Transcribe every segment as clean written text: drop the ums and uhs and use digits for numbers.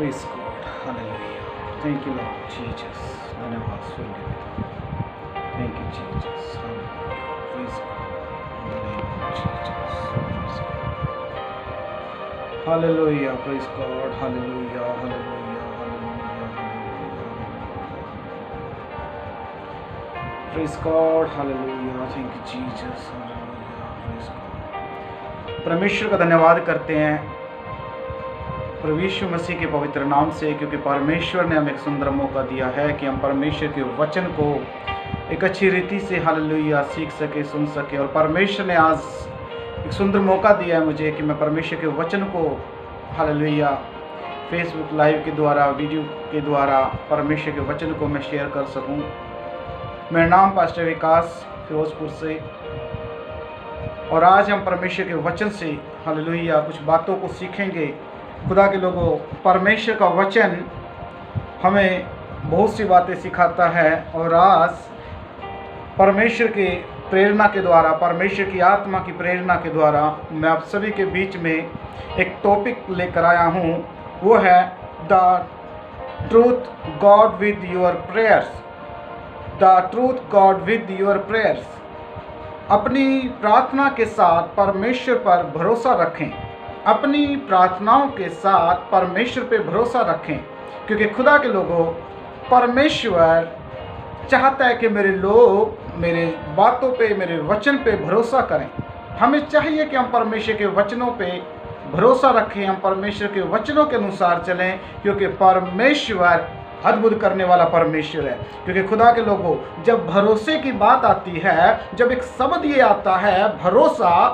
Praise God. Hallelujah. Thank you, Lord Jesus. धन्यवाद स्वर्गीय पिता। Thank you, Jesus. Hallelujah. Praise God. In the name of Jesus. Praise God. Hallelujah. Praise God. Hallelujah. Hallelujah. Hallelujah. Hallelujah. Praise God. Hallelujah. Thank you, Jesus. Hallelujah. Praise God. परमेश्वर का धन्यवाद करते हैं प्रभु यीशु मसीह के पवित्र नाम से, क्योंकि परमेश्वर ने हमें एक सुंदर मौका दिया है कि हम परमेश्वर के वचन को एक अच्छी रीति से हालेलुया सीख सके, सुन सके। और परमेश्वर ने आज एक सुंदर मौका दिया है मुझे कि मैं परमेश्वर के वचन को हालेलुया फेसबुक लाइव के द्वारा, वीडियो के द्वारा परमेश्वर के वचन को मैं शेयर कर सकूं। मेरा नाम पास्टर विकास फिरोजपुर से, और आज हम परमेश्वर के वचन से हालेलुया कुछ बातों को सीखेंगे। खुदा के लोगों, परमेश्वर का वचन हमें बहुत सी बातें सिखाता है, और आज परमेश्वर के प्रेरणा के द्वारा, परमेश्वर की आत्मा की प्रेरणा के द्वारा मैं आप सभी के बीच में एक टॉपिक लेकर आया हूँ। वो है the truth God with your prayers. The truth God with your prayers. अपनी प्रार्थना के साथ परमेश्वर पर भरोसा रखें। अपनी प्रार्थनाओं के साथ परमेश्वर पे भरोसा रखें, क्योंकि खुदा के लोगों, परमेश्वर चाहता है कि मेरे लोग मेरे बातों पे, मेरे वचन पे भरोसा करें। हमें चाहिए कि हम परमेश्वर के वचनों पे भरोसा रखें, हम परमेश्वर के वचनों के अनुसार चलें, क्योंकि परमेश्वर अद्भुत करने वाला परमेश्वर है। क्योंकि खुदा के लोगों, जब भरोसे की बात आती है, जब एक शब्द ये आता है भरोसा,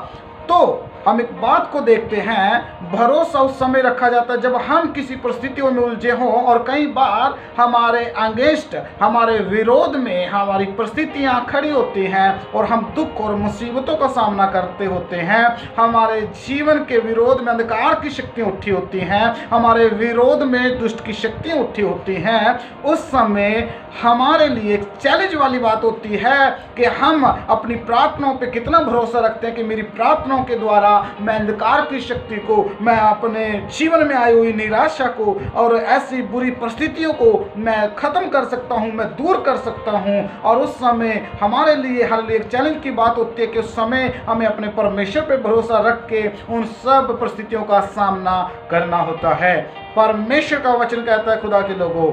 तो हम एक बात को देखते हैं, भरोसा उस समय रखा जाता है जब हम किसी परिस्थितियों में उलझे हों, और कई बार हमारे अगेंस्ट, हमारे विरोध में हमारी परिस्थितियां खड़ी होती हैं और हम दुख और मुसीबतों का सामना करते होते हैं। हमारे जीवन के विरोध में अंधकार की शक्तियां उठी होती हैं, हमारे विरोध में दुष्ट की शक्तियां उठी होती हैं। उस समय हमारे लिए एक चैलेंज वाली बात होती है कि हम अपनी प्रार्थनाओं पे कितना भरोसा रखते हैं कि मेरी प्रार्थनाओं के द्वारा मैं अंधकार की शक्ति को, मैं अपने जीवन में आई हुई निराशा को और ऐसी बुरी परिस्थितियों को मैं खत्म कर सकता हूं, मैं दूर कर सकता हूं। और उस समय हमारे लिए हर एक चैलेंज की बात होती है कि उस समय हमें अपने परमेश्वर पे भरोसा रख के उन सब परिस्थितियों का सामना करना होता है। परमेश्वर का वचन कहता है खुदा के लोगों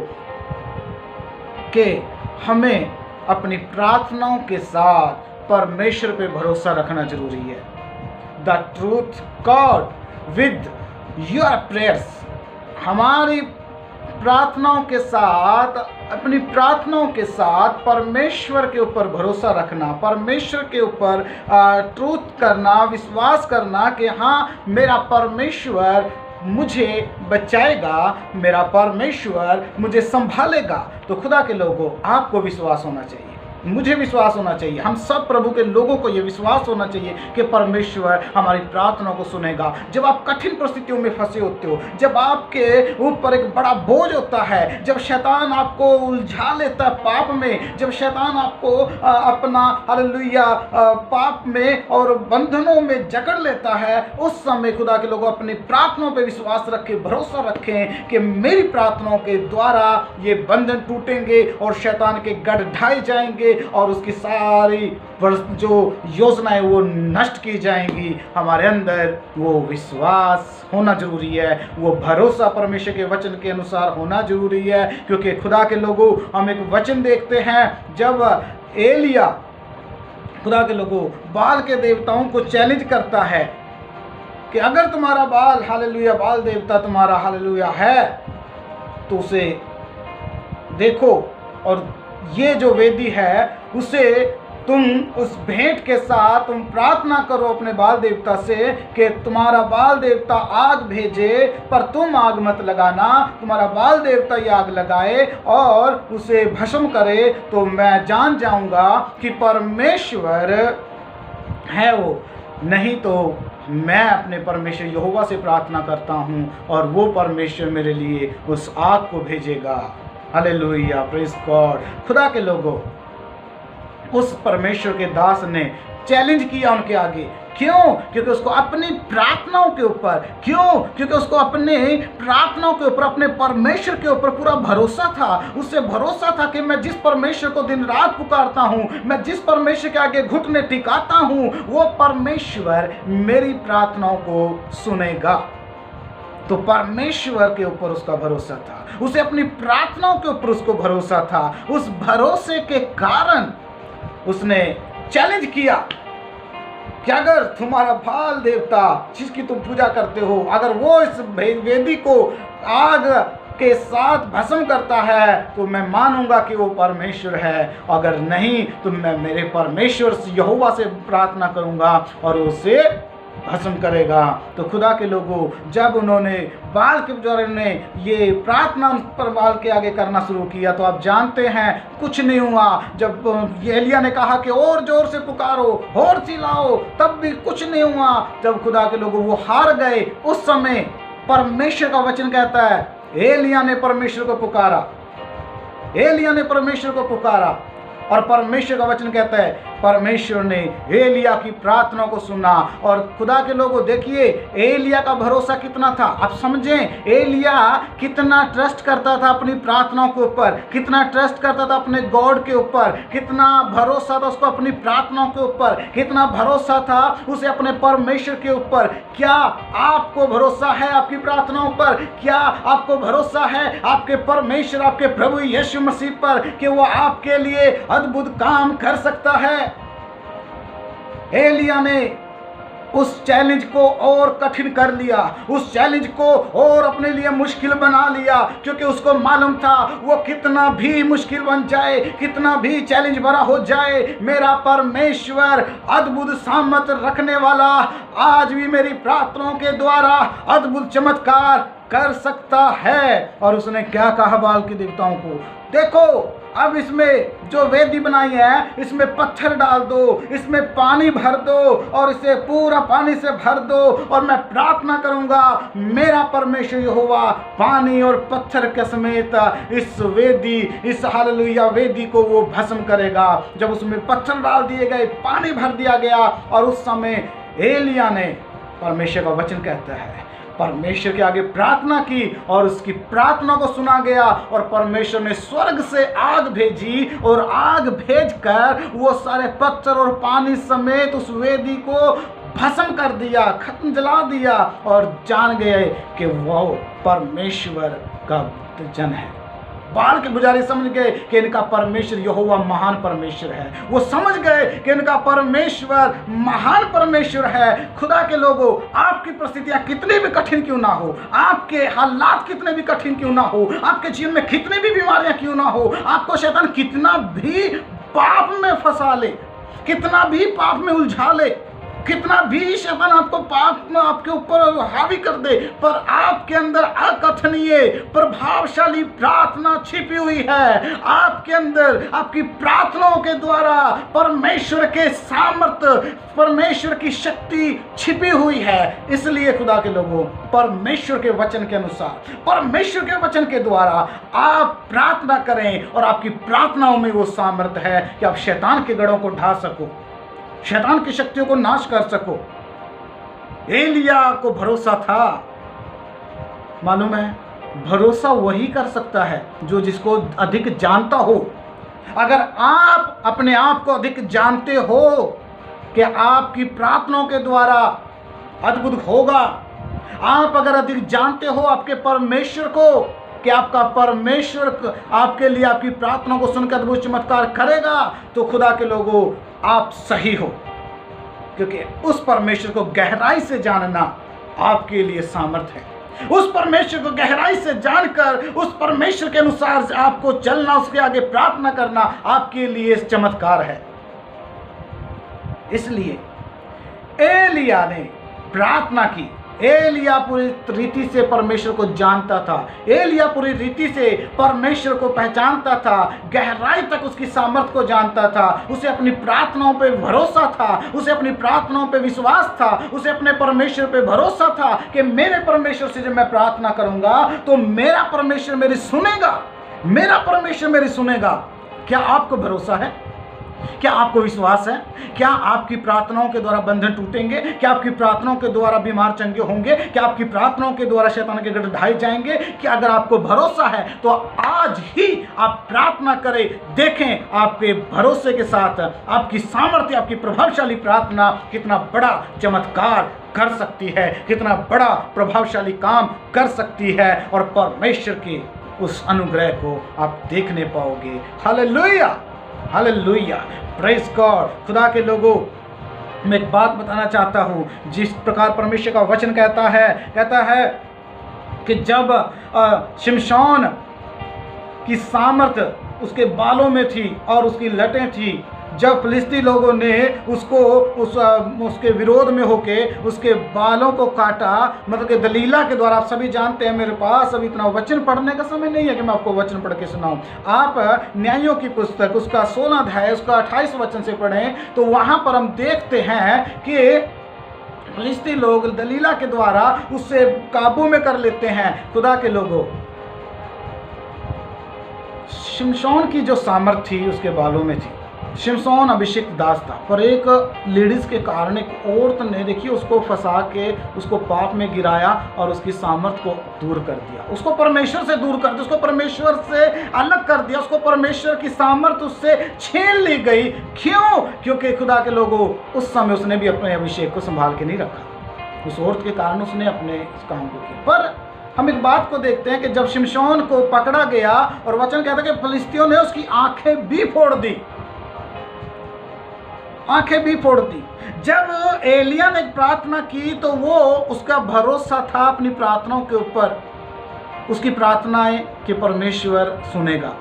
कि हमें अपनी प्रार्थनाओं के साथ परमेश्वर पे भरोसा रखना जरूरी है। The truth God with your prayers. हमारी प्रार्थनाओं के साथ, अपनी प्रार्थनाओं के साथ परमेश्वर के ऊपर भरोसा रखना, परमेश्वर के ऊपर ट्रूथ करना, विश्वास करना कि हाँ, मेरा परमेश्वर मुझे बचाएगा, मेरा परमेश्वर मुझे संभालेगा। तो खुदा के लोगों, आपको विश्वास होना चाहिए, मुझे विश्वास होना चाहिए, हम सब प्रभु के लोगों को ये विश्वास होना चाहिए कि परमेश्वर हमारी प्रार्थनाओं को सुनेगा। जब आप कठिन परिस्थितियों में फंसे होते हो, जब आपके ऊपर एक बड़ा बोझ होता है, जब शैतान आपको उलझा लेता है पाप में, जब शैतान आपको अपना हालेलुया पाप में और बंधनों में जकड़ लेता है, उस समय खुदा के लोगों अपनी प्रार्थनाओं पर विश्वास रखें, भरोसा रखें कि मेरी प्रार्थनाओं के द्वारा ये बंधन टूटेंगे और शैतान के गढ़ ढाए जाएंगे और उसकी सारी जो योजनाएं वो नष्ट की जाएंगी। हमारे अंदर वो विश्वास होना जरूरी है, वो भरोसा परमेश्वर के वचन के अनुसार होना जरूरी है। क्योंकि खुदा के लोगों, हम एक वचन देखते हैं, जब एलिया खुदा के लोगों बाल के देवताओं को चैलेंज करता है कि अगर तुम्हारा बाल हालेलुया, बाल देवता तुम्हारा हालेलुया है, तो उसे देखो, और ये जो वेदी है उसे तुम उस भेंट के साथ तुम प्रार्थना करो अपने बाल देवता से कि तुम्हारा बाल देवता आग भेजे, पर तुम आग मत लगाना, तुम्हारा बाल देवता ये आग लगाए और उसे भस्म करे, तो मैं जान जाऊंगा कि परमेश्वर है वो। नहीं तो मैं अपने परमेश्वर यहोवा से प्रार्थना करता हूँ और वो परमेश्वर मेरे लिए उस आग को भेजेगा। Hallelujah, praise God. खुदा के लोगों, उस परमेश्वर के दास ने चैलेंज किया उनके आगे। क्यों? क्योंकि उसको अपनी प्रार्थनाओं के ऊपर, क्यों? क्योंकि उसको अपने प्रार्थनाओं के ऊपर, अपने परमेश्वर के ऊपर पूरा भरोसा था। उससे भरोसा था कि मैं जिस परमेश्वर को दिन रात पुकारता हूं, मैं जिस परमेश्वर के आगे घुटने टिकाता हूं, वो परमेश्वर मेरी प्रार्थनाओं को सुनेगा। तो परमेश्वर के ऊपर उसका भरोसा था, उसे अपनी प्रार्थनाओं के ऊपर उसको भरोसा था। उस भरोसे के कारण उसने चैलेंज किया कि अगर तुम्हारा बाल देवता जिसकी तुम पूजा करते हो, अगर वो इस वेदी को आग के साथ भस्म करता है तो मैं मानूंगा कि वो परमेश्वर है, अगर नहीं तो मैं मेरे परमेश्वर से, यहोवा से प्रार्थना करूंगा और उसे भस्म करेगा। तो खुदा के लोगों, जब उन्होंने बाल के पुजारी ने ये प्रार्थना पर बाल के आगे करना शुरू किया तो आप जानते हैं कुछ नहीं हुआ। जब एलिया ने कहा कि और जोर से पुकारो और चिल्लाओ, तब भी कुछ नहीं हुआ। जब खुदा के लोगों वो हार गए, उस समय परमेश्वर का वचन कहता है एलिया ने परमेश्वर को पुकारा, एलिया ने परमेश्वर को पुकारा, और परमेश्वर का वचन कहता है परमेश्वर ने एलिया की प्रार्थना को सुना। और खुदा के लोगों देखिए एलिया का भरोसा कितना था, आप समझें एलिया कितना ट्रस्ट करता था अपनी प्रार्थनाओं के ऊपर, कितना ट्रस्ट करता था अपने गॉड के ऊपर, कितना भरोसा था उसको अपनी प्रार्थनाओं के ऊपर, कितना भरोसा था उसे अपने परमेश्वर के ऊपर। क्या आपको भरोसा है आपकी प्रार्थनाओं पर? क्या आपको भरोसा है आपके परमेश्वर, आपके प्रभु यीशु मसीह पर कि वो आपके लिए अद्भुत काम कर सकता है? एलिया ने उस चैलेंज को और कठिन कर लिया, उस चैलेंज को और अपने लिए मुश्किल बना लिया, क्योंकि उसको मालूम था वो कितना भी मुश्किल बन जाए, कितना भी चैलेंज भरा हो जाए, मेरा परमेश्वर अद्भुत सामर्थ रखने वाला आज भी मेरी प्रार्थनाओं के द्वारा अद्भुत चमत्कार कर सकता है। और उसने क्या कहा बाल के देवताओं को, देखो अब इसमें जो वेदी बनाई है इसमें पत्थर डाल दो, इसमें पानी भर दो और इसे पूरा पानी से भर दो, और मैं प्रार्थना करूंगा मेरा परमेश्वर यहोवा पानी और पत्थर के समेत इस वेदी, इस हालेलुया वेदी को वो भस्म करेगा। जब उसमें पत्थर डाल दिए गए, पानी भर दिया गया, और उस समय एलिया ने, परमेश्वर का वचन कहता है, परमेश्वर के आगे प्रार्थना की और उसकी प्रार्थना को सुना गया, और परमेश्वर ने स्वर्ग से आग भेजी और आग भेजकर वो सारे पत्थर और पानी समेत उस वेदी को भस्म कर दिया, खत्म जला दिया, और जान गए कि वो परमेश्वर का जन है। बाल के पुजारी समझ गए कि इनका परमेश्वर यहोवा महान परमेश्वर है। वो समझ गए कि इनका परमेश्वर महान परमेश्वर है। खुदा के लोगों, आपकी परिस्थितियां कितनी भी कठिन क्यों ना हो, आपके हालात कितने भी कठिन क्यों ना हो, आपके जीवन में कितनी भी बीमारियां क्यों ना हो, आपको शैतान कितना भी पाप में फंसा ले, कितना भी पाप में उलझा ले, कितना भी शैतान आपको पाप में आपके ऊपर हावी कर दे, पर आपके अंदर अकथनीय प्रभावशाली प्रार्थना छिपी हुई है। आपके अंदर आपकी प्रार्थनाओं के द्वारा परमेश्वर के सामर्थ्य, परमेश्वर की शक्ति छिपी हुई है। इसलिए खुदा के लोगों, परमेश्वर के वचन के अनुसार, परमेश्वर के वचन के द्वारा आप प्रार्थना करें, और आपकी प्रार्थनाओं में वो सामर्थ्य है कि आप शैतान के गढ़ों को ढा सको, शैतान की शक्तियों को नाश कर सको। एलिया को भरोसा था। मालूम है, भरोसा वही कर सकता है जो जिसको अधिक जानता हो। अगर आप अपने आप को अधिक जानते हो कि आपकी प्रार्थनाओं के द्वारा अद्भुत होगा, आप अगर अधिक जानते हो आपके परमेश्वर को कि आपका परमेश्वर आपके लिए आपकी प्रार्थना को सुनकर अद्भुत चमत्कार करेगा, तो खुदा के लोगों आप सही हो, क्योंकि उस परमेश्वर को गहराई से जानना आपके लिए सामर्थ्य है। उस परमेश्वर को गहराई से जानकर उस परमेश्वर के अनुसार आपको चलना, उसके आगे प्रार्थना करना आपके लिए चमत्कार है। इसलिए एलिया ने प्रार्थना की। एलिया पूरी रीति से परमेश्वर को जानता था, एलिया पूरी रीति से परमेश्वर को पहचानता था, गहराई तक उसकी सामर्थ को जानता था। उसे अपनी प्रार्थनाओं पे भरोसा था, उसे अपनी प्रार्थनाओं पे विश्वास था, उसे अपने परमेश्वर पे भरोसा था कि मेरे परमेश्वर से जब मैं प्रार्थना करूंगा तो मेरा परमेश्वर मेरी सुनेगा, मेरा परमेश्वर मेरी सुनेगा। क्या आपको भरोसा है? क्या आपको विश्वास है? क्या आपकी प्रार्थनाओं के द्वारा बंधन टूटेंगे? क्या आपकी प्रार्थनाओं के द्वारा बीमार चंगे होंगे? क्या आपकी प्रार्थनाओं के द्वारा शैतान के गढ़ ढाए जाएंगे? कि अगर आपको भरोसा है तो आज ही आप प्रार्थना करें। देखें आपके भरोसे के साथ आपकी सामर्थ्य, आपकी प्रभावशाली प्रार्थना कितना बड़ा चमत्कार कर सकती है, कितना बड़ा प्रभावशाली काम कर सकती है, और परमेश्वर के उस अनुग्रह को आप देखने पाओगे। Hallelujah, hallelujah, praise God. खुदा के लोगों, मैं एक बात बताना चाहता हूँ। जिस प्रकार परमेश्वर का वचन कहता है कि जब शिमशोन की सामर्थ उसके बालों में थी और उसकी लटें थी, जब फिलिस्ती लोगों ने उसके विरोध में होके उसके बालों को काटा, मतलब कि दलीला के द्वारा। आप सभी जानते हैं, मेरे पास अभी इतना वचन पढ़ने का समय नहीं है कि मैं आपको वचन पढ़ के सुनाऊं। आप न्यायों की पुस्तक उसका 16 अध्याय उसका 28 वचन से पढ़ें, तो वहाँ पर हम देखते हैं कि फिलिस्ती लोग दलीला के द्वारा उससे काबू में कर लेते हैं। खुदा के लोगों, शिमशोन की जो सामर्थ थी उसके बालों में थी। शिमशोन अभिषिक्त दास था, पर एक लेडीज के कारण एक औरत ने, देखिए, उसको फंसा के उसको पाप में गिराया और उसकी सामर्थ को दूर कर दिया, उसको परमेश्वर से दूर कर दिया, उसको परमेश्वर से अलग कर दिया, उसको परमेश्वर की सामर्थ उससे छीन ली गई। क्यों? क्योंकि खुदा के लोगों, उस समय उसने भी अपने अभिषेक को संभाल के नहीं रखा। उस औरत के कारण उसने अपने इस काम को किया। पर हम एक बात को देखते हैं कि जब शिमशोन को पकड़ा गया, और वचन कहता है कि फिलिस्तियों ने उसकी आंखें भी फोड़ दी, आंखें भी फोड़ दी। जब एलिया ने प्रार्थना की तो वो, उसका भरोसा था अपनी प्रार्थनाओं के ऊपर, उसकी प्रार्थनाएं कि परमेश्वर सुनेगा।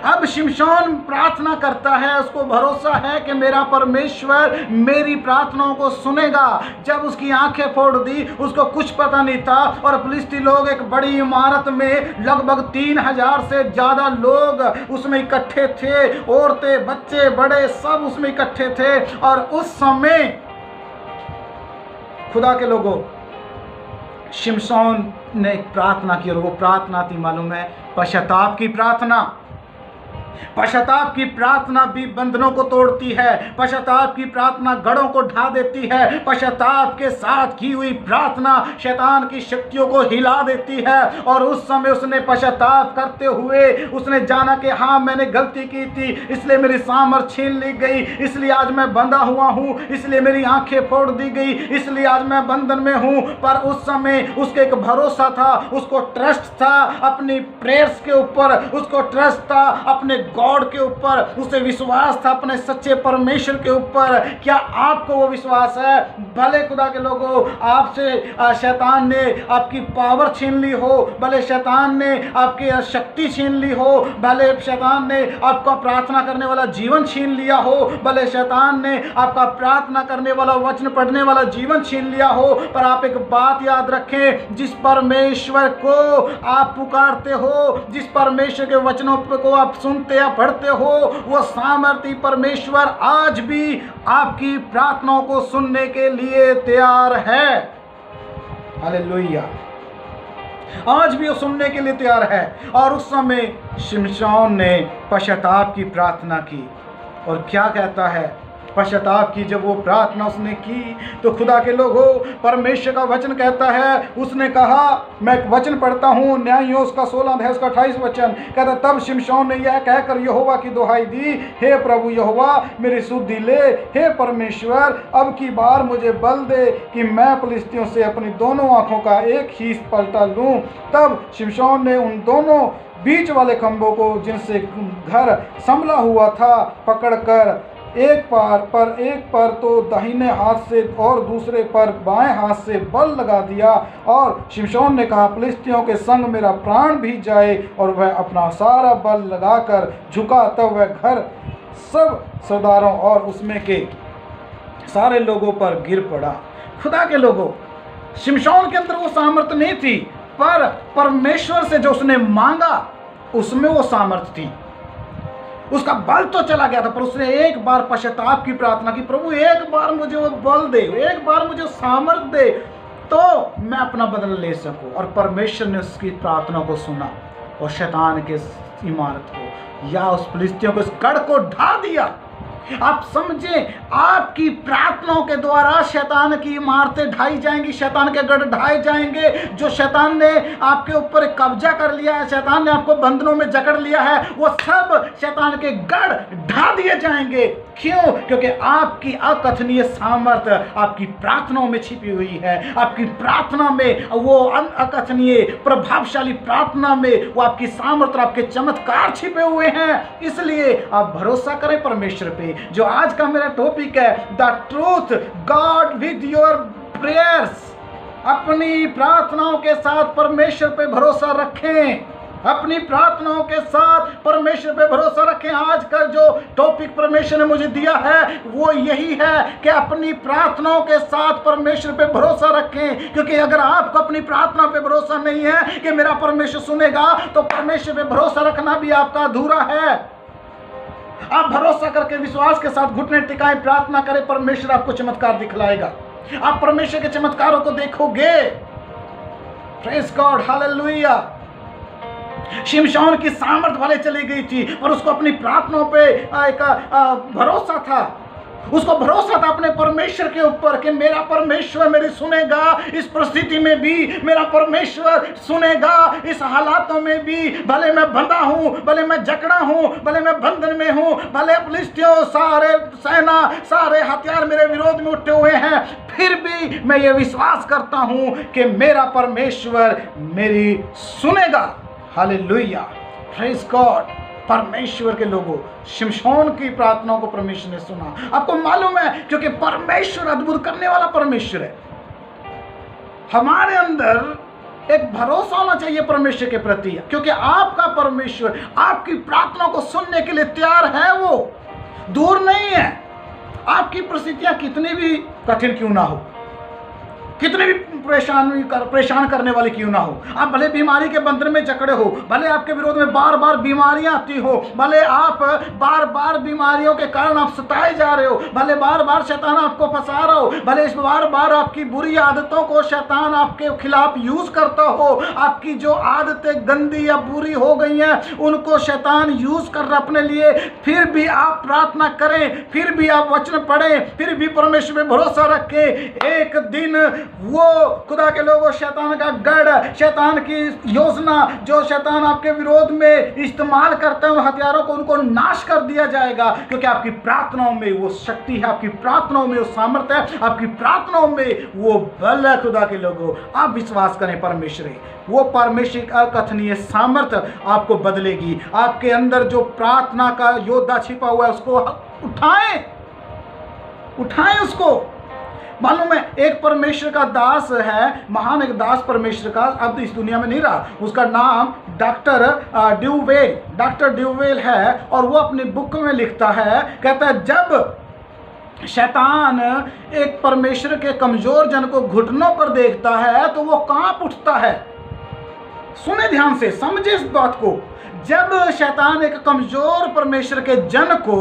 अब शिमशोन प्रार्थना करता है, उसको भरोसा है कि मेरा परमेश्वर मेरी प्रार्थनाओं को सुनेगा। जब उसकी आंखें फोड़ दी, उसको कुछ पता नहीं था, और फिलिस्ती लोग एक बड़ी इमारत में लगभग 3000 से ज़्यादा लोग उसमें इकट्ठे थे, औरतें, बच्चे, बड़े, सब उसमें इकट्ठे थे। और उस समय खुदा के लोगों, शिमशोन ने एक प्रार्थना की, और वो प्रार्थना थी, मालूम है, पश्चाताप की प्रार्थना। पश्चाताप की प्रार्थना भी बंधनों को तोड़ती है, पश्चाताप की प्रार्थना गढ़ों को ढा देती है, पश्चाताप के साथ की हुई प्रार्थना शैतान की शक्तियों को हिला देती है। और उस समय उसने पश्चाताप करते हुए उसने जाना कि हाँ, मैंने गलती की थी, इसलिए मेरी सामर्थ छीन ली गई, इसलिए आज मैं बंधा हुआ हूँ, इसलिए मेरी आंखें फोड़ दी गई, इसलिए आज मैं बंधन में हूँ। पर उस समय उसके एक भरोसा था, उसको ट्रस्ट था अपनी प्रेयर्स के ऊपर, उसको ट्रस्ट था अपने गॉड के ऊपर, उसे विश्वास था अपने सच्चे परमेश्वर के ऊपर। क्या आपको वो विश्वास है? भले खुदा के लोगों आपसे शैतान ने आपकी पावर छीन ली हो, भले शैतान ने आपकी शक्ति छीन ली हो, भले शैतान ने आपका प्रार्थना करने वाला जीवन छीन लिया हो, भले शैतान ने आपका प्रार्थना करने वाला, वचन पढ़ने वाला जीवन छीन लिया हो, पर आप एक बात याद रखें, जिस परमेश्वर को आप पुकारते हो, जिस परमेश्वर के वचनों को आप सुनते या पढ़ते हो, वो सामर्थी परमेश्वर आज भी आपकी प्रार्थनाओं को सुनने के लिए तैयार है। हालेलुया, आज भी वो सुनने के लिए तैयार है। और उस समय शिमशोन ने पश्चाताप की प्रार्थना की, और क्या कहता है? पश्चाताप की जब वो प्रार्थना उसने की, तो खुदा के लोगों, परमेश्वर का वचन कहता है, उसने कहा, मैं वचन पढ़ता हूँ, न्यायों उसका 16 अध्याय उसका 28 वचन कहता, तब शिमशोन ने यह कहकर यहोवा की दुहाई दी, हे प्रभु यहोवा, मेरी सुधि ले, हे परमेश्वर, अब की बार मुझे बल दे कि मैं फिलिस्तियों से अपनी दोनों आंखों का एक ही पलटा लूँ। तब शिमशोन ने उन दोनों बीच वाले खंभों को, जिनसे घर संभला हुआ था, पकड़कर एक पर तो दाहिने हाथ से और दूसरे पर बाएं हाथ से बल लगा दिया। और शिमशोन ने कहा, फिलिस्तियों के संग मेरा प्राण भी जाए। और वह अपना सारा बल लगाकर झुका, तब वह घर सब सरदारों और उसमें के सारे लोगों पर गिर पड़ा। खुदा के लोगों, शिमशोन के अंदर वो सामर्थ नहीं थी, पर परमेश्वर से जो उसने मांगा उसमें वो सामर्थ थी। उसका बल तो चला गया था, पर उसने एक बार पश्चाताप की प्रार्थना की, प्रभु एक बार मुझे वो बल दे, एक बार मुझे सामर्थ दे, तो मैं अपना बदला ले सकूं। और परमेश्वर ने उसकी प्रार्थना को सुना, और शैतान के इमारत को या उस फिलिस्तियों को, इस गढ़ को ढा दिया। आप समझें, आपकी प्रार्थनाओं के द्वारा शैतान की इमारतें ढाई जाएंगी, शैतान के गढ़ ढाए जाएंगे। जो शैतान ने आपके ऊपर कब्जा कर लिया है, शैतान ने आपको बंधनों में जकड़ लिया है, वो सब शैतान के गढ़ ढा दिए जाएंगे। क्यों? क्योंकि आपकी अकथनीय सामर्थ्य आपकी प्रार्थनाओं में छिपी हुई है। आपकी प्रार्थना में, वो अकथनीय प्रभावशाली प्रार्थना में वो आपकी सामर्थ्य, आपके चमत्कार छिपे हुए हैं। इसलिए आप भरोसा करें परमेश्वर पे। जो आज का मेरा टॉपिक है, the truth God with your prayers. अपनी प्रार्थनाओं के साथ परमेश्वर पे भरोसा रखें। अपनी प्रार्थनाओं के साथ परमेश्वर पे भरोसा रखें। आज का जो टॉपिक परमेश्वर ने मुझे दिया है वो यही है कि अपनी प्रार्थनाओं के साथ परमेश्वर पे भरोसा रखें। क्योंकि अगर आपको अपनी प्रार्थना पे भरोसा नहीं है कि मेरा परमेश्वर सुनेगा, तो परमेश्वर पे भरोसा रखना भी आपका अधूरा है। आप भरोसा करके विश्वास के साथ घुटने टिकाएं, प्रार्थना करें, परमेश्वर आपको चमत्कार दिखलाएगा। आप परमेश्वर के चमत्कारों को देखोगे। Praise God, hallelujah. शिमशोन की सामर्थ भले चली गई थी, पर उसको अपनी प्रार्थनाओं पे एक भरोसा था। उसको भरोसा था अपने परमेश्वर के ऊपर कि मेरा परमेश्वर मेरी सुनेगा। इस परिस्थिति में भी मेरा परमेश्वर सुनेगा। इस हालातों में भी, भले मैं बंधा हूं, भले मैं जकड़ा हूं, भले मैं बंधन में हूं, भले फिलिस्तियों सारे सेना, सारे हथियार मेरे विरोध में उठे हुए हैं, फिर भी मैं ये विश्वास करता हूं कि मेरा परमेश्वर मेरी सुनेगा। Hallelujah, praise God. परमेश्वर के लोगों, शिमशोन की प्रार्थनाओं को परमेश्वर ने सुना। आपको मालूम है, क्योंकि परमेश्वर अद्भुत करने वाला परमेश्वर है। हमारे अंदर एक भरोसा होना चाहिए परमेश्वर के प्रति, क्योंकि आपका परमेश्वर आपकी प्रार्थनाओं को सुनने के लिए तैयार है। वो दूर नहीं है। आपकी परिस्थितियां कितनी भी कठिन क्यों ना हो, कितने भी परेशान करने वाली क्यों ना हो, आप भले बीमारी के बंधन में जकड़े हो, भले आपके विरोध में बार बार बीमारियां आती हो, भले आप बार बार बीमारियों के कारण आप सताए जा रहे हो, भले बार बार शैतान आपको फंसा रहा हो, भले इस बार बार आपकी बुरी आदतों को शैतान आपके खिलाफ यूज करता हो, आपकी जो आदतें गंदी या बुरी हो गई हैं उनको शैतान यूज कर रहा अपने लिए, फिर भी आप प्रार्थना करें, फिर भी आप वचन पढ़ें, फिर भी परमेश्वर पे भरोसा रखें। एक दिन वो खुदा के लोगों, शैतान का गढ़, शैतान की योजना जो शैतान आपके विरोध में इस्तेमाल करता है, उन हथियारों को उनको नाश कर दिया जाएगा। क्योंकि आपकी प्रार्थनाओं में वो शक्ति है, आपकी प्रार्थनाओं में वो सामर्थ्य है, आपकी प्रार्थनाओं में वो बल है। खुदा के लोगों, आप विश्वास करें परमेश्वर, वो परमेश्वर का कथनीय सामर्थ्य आपको बदलेगी। आपके अंदर जो प्रार्थना का योद्धा छिपा हुआ है उसको उठाएं उसको। मालूम है, एक परमेश्वर का दास है, महान एक दास परमेश्वर का, अब इस दुनिया में नहीं रहा। उसका नाम डॉक्टर ड्यूवेल है, और वो अपनी बुक में लिखता है, कहता है जब शैतान एक परमेश्वर के कमजोर जन को घुटनों पर देखता है तो वो कांप उठता है। सुने ध्यान से, समझे इस बात को। जब शैतान एक कमजोर परमेश्वर के जन को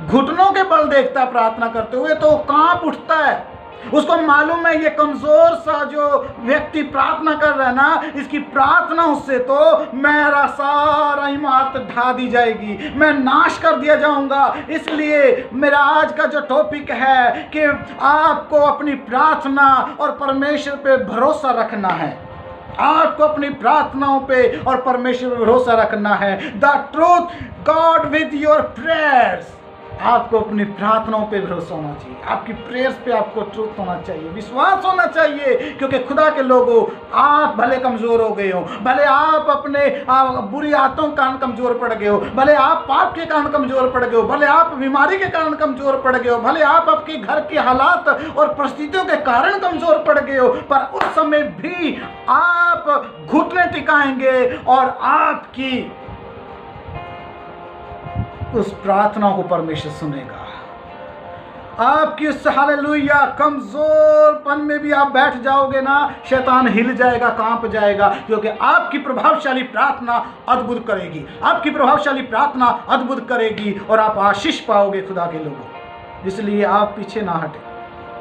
घुटनों के बल देखता है प्रार्थना करते हुए, तो कांप उठता है। उसको मालूम है ये कमजोर सा जो व्यक्ति प्रार्थना कर रहा है ना, इसकी प्रार्थना उससे तो मेरा सारा इमारत ढा दी जाएगी, मैं नाश कर दिया जाऊंगा। इसलिए मेरा आज का जो टॉपिक है कि आपको अपनी प्रार्थना और परमेश्वर पे भरोसा रखना है। आपको अपनी प्रार्थनाओं पे और परमेश्वर पे भरोसा रखना है। The truth God with your prayers. आपको अपनी प्रार्थनाओं पे भरोसा होना चाहिए, आपकी प्रेयर्स पे आपको ट्रूथ होना चाहिए, विश्वास होना चाहिए। क्योंकि खुदा के लोगों, आप भले कमज़ोर हो गए हो, भले आप अपने बुरी आदतों के कारण कमज़ोर पड़ गए हो, भले आप पाप के कारण कमज़ोर पड़ गए हो, भले आप बीमारी के कारण कमज़ोर पड़ गए हो, भले आप आपके घर के हालात और परिस्थितियों के कारण कमज़ोर पड़ गए हो, पर उस समय भी आप घुटने टिकाएंगे और आपकी उस प्रार्थना को परमेश्वर सुनेगा। आपकी उस हालेलुया कमजोरपन में भी आप बैठ जाओगे ना, शैतान हिल जाएगा, कांप जाएगा, क्योंकि आपकी प्रभावशाली प्रार्थना अद्भुत करेगी। आपकी प्रभावशाली प्रार्थना अद्भुत करेगी और आप आशीष पाओगे खुदा के लोगों। इसलिए आप पीछे ना हटें,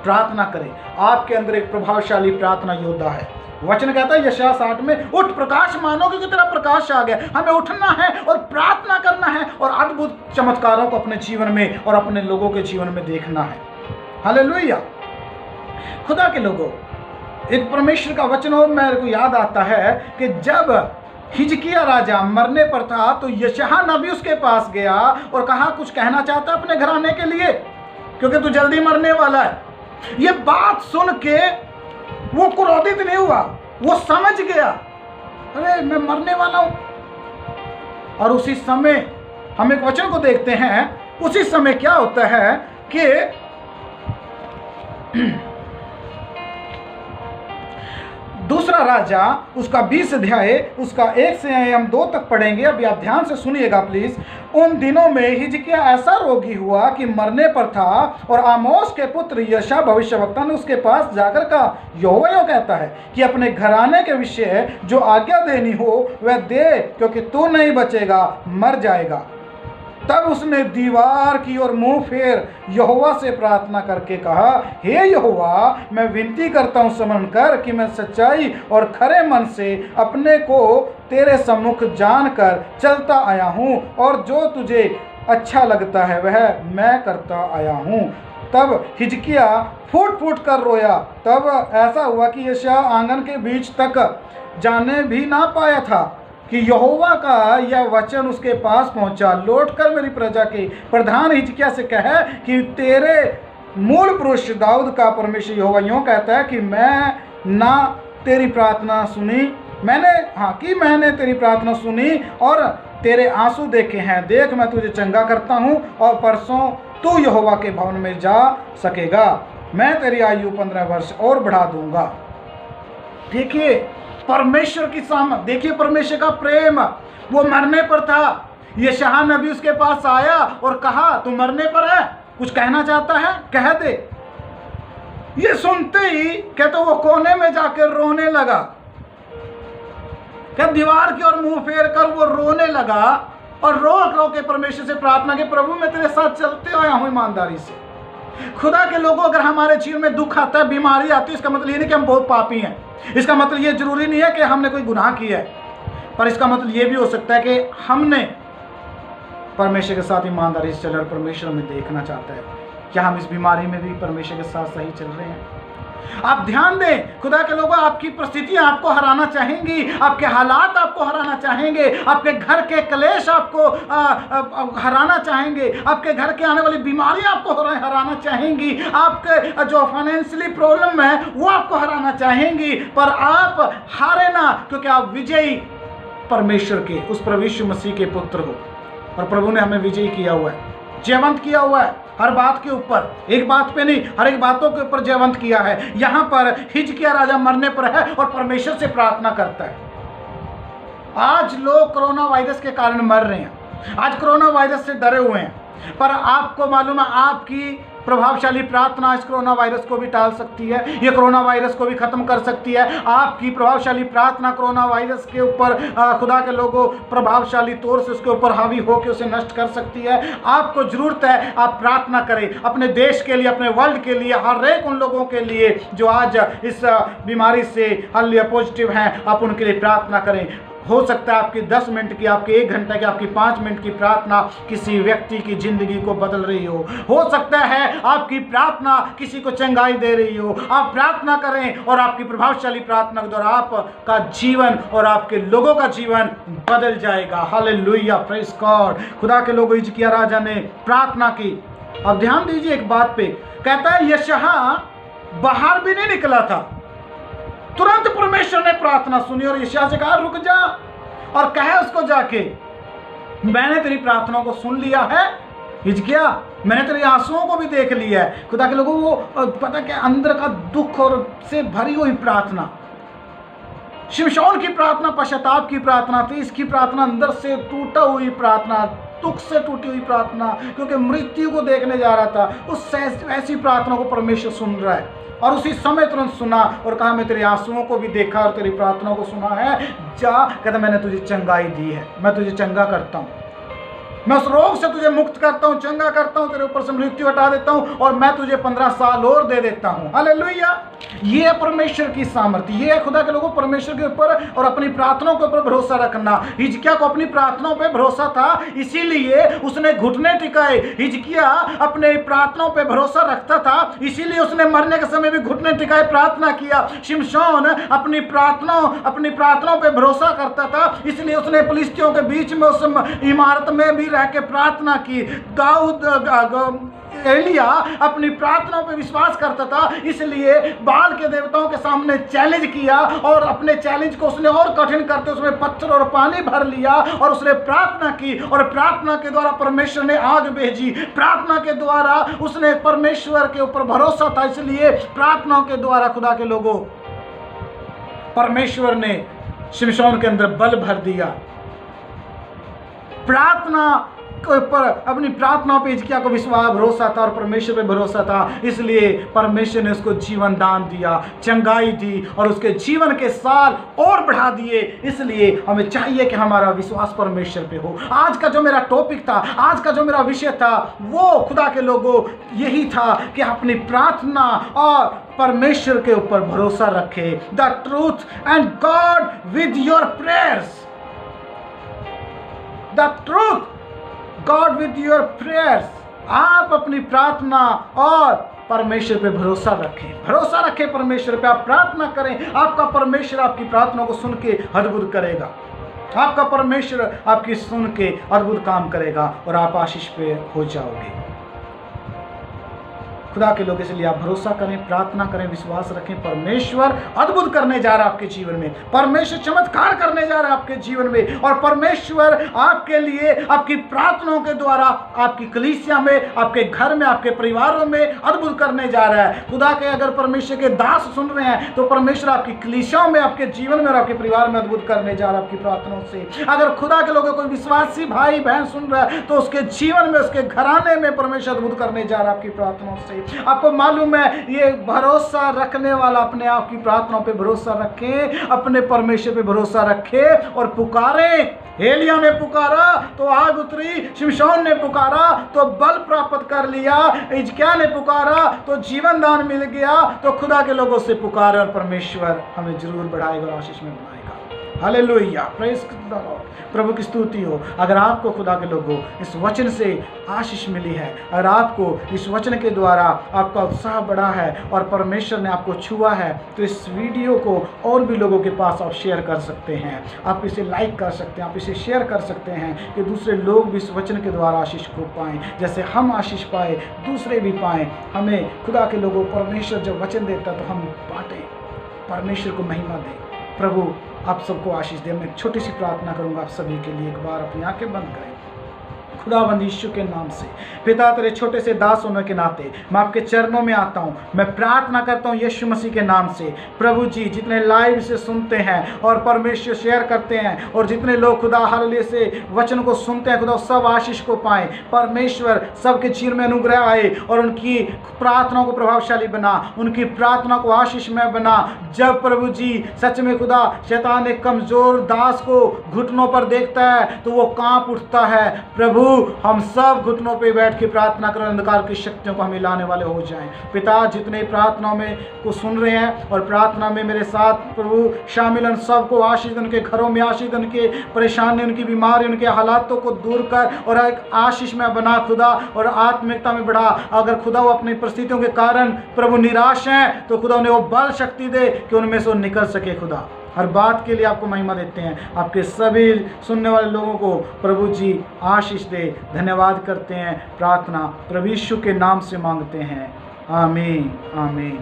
प्रार्थना करें। आपके अंदर एक प्रभावशाली प्रार्थना योद्धा है, वचन कहता है यशायाह 60 में, उठ प्रकाश मानोगे कि तेरा प्रकाश आ गया। हमें उठना है और प्रार्थना करना है और अद्भुत चमत्कारों को अपने जीवन में और अपने लोगों के जीवन में देखना है। हालेलुया। खुदा के लोगों, एक परमेश्वर का वचन और मेरे को याद आता है कि जब हिजकिय्याह राजा मरने पर था तो यशायाह नबी उसके पास गया और कहा, कुछ कहना चाहता अपने घराने के लिए, क्योंकि तू जल्दी मरने वाला है। ये बात सुन के वो क्रोधित नहीं हुआ, वो समझ गया, अरे मैं मरने वाला हूं। और उसी समय हम एक वचन को देखते हैं, उसी समय क्या होता है कि दूसरा राजा उसका 20 अध्याय उसका 1 से हम 2 तक पढ़ेंगे। अभी आप ध्यान से सुनिएगा प्लीज। उन दिनों में हिजकिय्याह ऐसा रोगी हुआ कि मरने पर था, और आमोस के पुत्र यशायाह भविष्यवक्ता ने उसके पास जाकर कहा, यहोवा यूं कहता है कि अपने घराने के विषय जो आज्ञा देनी हो वह दे, क्योंकि तू नहीं बचेगा, मर जाएगा। तब उसने दीवार की ओर मुंह फेर यहोवा से प्रार्थना करके कहा, हे यहोवा, मैं विनती करता हूँ स्मरण कर कि मैं सच्चाई और खरे मन से अपने को तेरे सम्मुख जानकर चलता आया हूँ, और जो तुझे अच्छा लगता है वह मैं करता आया हूँ। तब हिजकिय्याह फूट फूट कर रोया। तब ऐसा हुआ कि यशायाह आंगन के बीच तक जाने भी ना पाया था कि यहोवा का यह वचन उसके पास पहुंचा, लौटकर मेरी प्रजा के प्रधान हिजकिय्याह से कहे कि तेरे मूल पुरुष दाऊद का परमेश्वर यहोवा यूं कहता है कि मैंने तेरी प्रार्थना तेरी प्रार्थना सुनी और तेरे आंसू देखे हैं। देख, मैं तुझे चंगा करता हूँ और परसों तू यहोवा के भवन में जा सकेगा। मैं तेरी आयु 15 वर्ष और बढ़ा दूंगा। देखिए परमेश्वर की सामर्थ, देखिए परमेश्वर का प्रेम। वो मरने पर था, यशायाह नबी उसके पास आया और कहा, तू मरने पर है, कुछ कहना चाहता है, कह दे। ये सुनते ही कहते वो कोने में जाकर रोने लगा। क्या दीवार की ओर मुंह फेर कर वो रोने लगा और रो रो के परमेश्वर से प्रार्थना की, प्रभु मैं तेरे साथ चलते आया हूं ईमानदारी से। खुदा के लोगों, अगर हमारे जीवन में दुख आता है, बीमारी आती है, इसका मतलब ये नहीं कि हम बहुत पापी हैं। इसका मतलब ये जरूरी नहीं है कि हमने कोई गुनाह किया है, पर इसका मतलब ये भी हो सकता है कि हमने परमेश्वर के साथ ईमानदारी से चल, परमेश्वर हमें देखना चाहता है क्या हम इस बीमारी में भी परमेश्वर के साथ सही चल रहे हैं। आप ध्यान दें, खुदा के लोगों, आपकी परिस्थितियां आपको हराना चाहेंगी, आपके हालात आपको हराना चाहेंगे, आपके घर के क्लेश आपको हराना चाहेंगे, आपके घर के आने वाली बीमारियां आपको हराना चाहेंगी, आपके जो फाइनेंशियली प्रॉब्लम है वो आपको हराना चाहेंगी, पर आप हारे ना, क्योंकि आप विजयी परमेश्वर के, उस प्रभु यीशु मसीह के पुत्र हो। और प्रभु ने हमें विजयी किया हुआ है, जयवंत किया हुआ है, हर बात के ऊपर, एक बात पे नहीं, हर एक बातों के ऊपर जयवंत किया है। यहां पर हिजकिय्याह राजा मरने पर है और परमेश्वर से प्रार्थना करता है। आज लोग कोरोना वायरस के कारण मर रहे हैं, आज कोरोना वायरस से डरे हुए हैं, पर आपको मालूम है आपकी प्रभावशाली प्रार्थना इस कोरोना वायरस को भी टाल सकती है, ये कोरोना वायरस को भी खत्म कर सकती है। आपकी प्रभावशाली प्रार्थना कोरोना वायरस के ऊपर खुदा के लोगों प्रभावशाली तौर से उसके ऊपर हावी होकर उसे नष्ट कर सकती है। आपको जरूरत है आप प्रार्थना करें अपने देश के लिए, अपने वर्ल्ड के लिए, हर एक उन लोगों के लिए जो आज इस बीमारी से हालिया पॉजिटिव हैं, आप उनके लिए प्रार्थना करें। हो सकता है आपकी 10 मिनट की, आपकी 1 घंटे की, आपकी 5 मिनट की प्रार्थना किसी व्यक्ति की जिंदगी को बदल रही हो सकता है आपकी प्रार्थना किसी को चंगाई दे रही हो। आप प्रार्थना करें और आपकी प्रभावशाली प्रार्थना के द्वारा आपका जीवन और आपके लोगों का जीवन बदल जाएगा। Hallelujah, praise God. खुदा के लोगों, हिजकिय्याह राजा ने प्रार्थना की। अब ध्यान दीजिए एक बात पे, कहता है यशायाह बाहर भी नहीं निकला था, तुरंत परमेश्वर ने प्रार्थना सुनी और यशायाह से कहा रुक जा, और कहे उसको जाके, मैंने तेरी प्रार्थनाओं को सुन लिया है हिजकिय्याह, मैंने तेरे आंसुओं को भी देख लिया है। खुदा के लोगों, वो पता क्या अंदर का दुख और से भरी हुई प्रार्थना, शिमशोन की प्रार्थना पश्चाताप की प्रार्थना थी, इसकी प्रार्थना अंदर से टूटा हुई प्रार्थना, दुख से टूटी हुई प्रार्थना, क्योंकि मृत्यु को देखने जा रहा था। उस ऐसी प्रार्थना को परमेश्वर सुन रहा है और उसी समय तुरंत सुना और कहा मैं तेरे आंसुओं को भी देखा और तेरी प्रार्थनाओं को सुना है, जा, कहता मैंने तुझे चंगाई दी है, मैं तुझे चंगा करता हूँ, मैं उस रोग से तुझे मुक्त करता हूँ, चंगा करता हूँ, तेरे ऊपर से मृत्यु हटा देता हूँ और मैं तुझे 15 साल और दे देता हूँ। हालेलुया। ये है परमेश्वर की सामर्थ्य, ये है खुदा के लोगों परमेश्वर के ऊपर और अपनी प्रार्थनाओं के ऊपर भरोसा रखना। हिजकिया को अपनी प्रार्थनाओं पे भरोसा था, इसीलिए उसने घुटने टिकाए। हिजकिया अपने प्रार्थनाओं पे भरोसा रखता था, इसीलिए उसने मरने के समय भी घुटने टिकाए प्रार्थना किया। शिमशोन अपनी प्रार्थनाओं पे भरोसा करता था, इसलिए उसने फिलिस्तियों के बीच में उस इमारत में भी रह के प्रार्थना की। एलिया अपनी प्रार्थनाओं पे विश्वास करता था, इसलिए बाल के देवताओं के सामने चैलेंज किया और अपने चैलेंज को उसने और कठिन करते उसमें पत्थर और पानी भर लिया और उसने प्रार्थना की और प्रार्थना के द्वारा परमेश्वर ने आग भेजी। प्रार्थना के द्वारा उसने परमेश्वर के ऊपर भरोसा था, इसलिए प्रार्थनाओं के द्वारा खुदा के लोगों परमेश्वर ने शिमशोन के अंदर बल भर दिया। प्रार्थना के ऊपर, अपनी प्रार्थनाओं पे हिजकिया को विश्वास भरोसा था और परमेश्वर पे भरोसा था, इसलिए परमेश्वर ने उसको जीवन दान दिया, चंगाई दी और उसके जीवन के साल और बढ़ा दिए। इसलिए हमें चाहिए कि हमारा विश्वास परमेश्वर पे हो। आज का जो मेरा टॉपिक था, आज का जो मेरा विषय था, वो खुदा के लोगों यही था कि अपनी प्रार्थना और परमेश्वर के ऊपर भरोसा रखे। The truth and God with your prayers, the truth God with your prayers. आप अपनी प्रार्थना और परमेश्वर पे भरोसा रखें परमेश्वर पे। आप प्रार्थना करें, आपका परमेश्वर आपकी प्रार्थना को सुन के अद्भुत करेगा। आपका परमेश्वर आपकी सुन के अद्भुत काम करेगा और आप आशीष पे हो जाओगे। खुदा के लोग, इसलिए आप भरोसा करें, प्रार्थना करें, विश्वास रखें। परमेश्वर अद्भुत करने जा रहा है आपके जीवन में, परमेश्वर चमत्कार करने जा रहा है आपके जीवन में और परमेश्वर आपके लिए आपकी प्रार्थनाओं के द्वारा आपकी कलीसिया में, आपके घर में, आपके परिवारों में अद्भुत करने जा रहा है। खुदा के अगर परमेश्वर के दास सुन रहे हैं तो परमेश्वर आपकी कलीसियाओं में, आपके जीवन में और आपके परिवार में अद्भुत करने जा रहा है आपकी प्रार्थनाओं से। अगर खुदा के लोगों कोई विश्वासी भाई बहन सुन रहा है तो उसके जीवन में, उसके घराने में परमेश्वर अद्भुत करने जा रहा है आपकी प्रार्थनाओं से। आपको मालूम है, ये भरोसा रखने वाला अपने आप की प्रार्थनाओं पे भरोसा रखे, अपने परमेश्वर पे भरोसा रखे और पुकारे। एलिया ने पुकारा तो आग उतरी, शिमशोन ने पुकारा तो बल प्राप्त कर लिया, हिजकिया ने पुकारा तो जीवन दान मिल गया। तो खुदा के लोगों से पुकारे और परमेश्वर हमें जरूर बढ़ाएगा और आशीष में बनाएगा। Hallelujah, praise the lord. प्रभु की स्तुति हो। अगर आपको खुदा के लोगों इस वचन से आशीष मिली है, अगर आपको इस वचन के द्वारा आपका उत्साह बढ़ा है और परमेश्वर ने आपको छुआ है, तो इस वीडियो को और भी लोगों के पास आप शेयर कर सकते हैं। आप इसे लाइक कर सकते हैं, आप इसे शेयर कर सकते हैं कि दूसरे लोग भी इस वचन के द्वारा आशीष को पाएँ। जैसे हम आशीष पाए, दूसरे भी पाएँ। हमें खुदा के लोगों, परमेश्वर जब वचन देता तो हम बांटें, परमेश्वर को महिमा दें। प्रभु आप सबको आशीष दे। मैं एक छोटी सी प्रार्थना करूंगा आप सभी के लिए। एक बार अपनी आंखें बंद करें। खुदावंद यीशु के नाम से पिता, तेरे छोटे से दास होने के नाते मैं आपके चरणों में आता हूँ। मैं प्रार्थना करता हूँ यीशु मसीह के नाम से। प्रभु जी, जितने लाइव से सुनते हैं और परमेश्वर शेयर करते हैं और जितने लोग खुदा हालेलुया से वचन को सुनते हैं, खुदा सब आशीष को पाएं। परमेश्वर सबके जीवन में अनुग्रह आए और उनकी प्रार्थनाओं को प्रभावशाली बना, उनकी प्रार्थना को आशीषमय बना। जब प्रभु जी सच में खुदा शैतान एक कमजोर दास को घुटनों पर देखता है तो वो कांप उठता है। प्रभु, हम सब घुटनों पे बैठ के प्रार्थना करें, अंधकार की शक्तियों को हमें लाने वाले हो जाएं। पिता, जितने प्रार्थनाओं में को सुन रहे हैं और प्रार्थना में मेरे साथ प्रभु शामिल, उन सबको आशीष, उनके घरों में आशीष, उनके परेशानी, उनकी बीमारी, उनके हालातों को दूर कर और एक आशीष में बना खुदा और आत्मिकता में बढ़ा। अगर खुदा वो अपनी परिस्थितियों के कारण प्रभु निराश हैं तो खुदा उन्हें वो बल शक्ति दे कि उनमें से वो निकल सके। खुदा, हर बात के लिए आपको महिमा देते हैं। आपके सभी सुनने वाले लोगों को प्रभु जी आशीष दे। धन्यवाद करते हैं। प्रार्थना प्रभु यीशु के नाम से मांगते हैं, आमीन आमीन।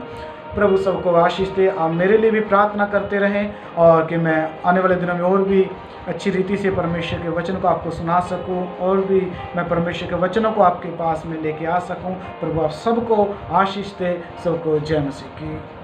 प्रभु सबको आशीष दे। आप मेरे लिए भी प्रार्थना करते रहें और कि मैं आने वाले दिनों में और भी अच्छी रीति से परमेश्वर के वचन को आपको सुना सकूं और भी मैं परमेश्वर के वचनों को आपके पास में लेके आ सकूं। प्रभु आप सबको आशीष दे। सबको जय मसीह की।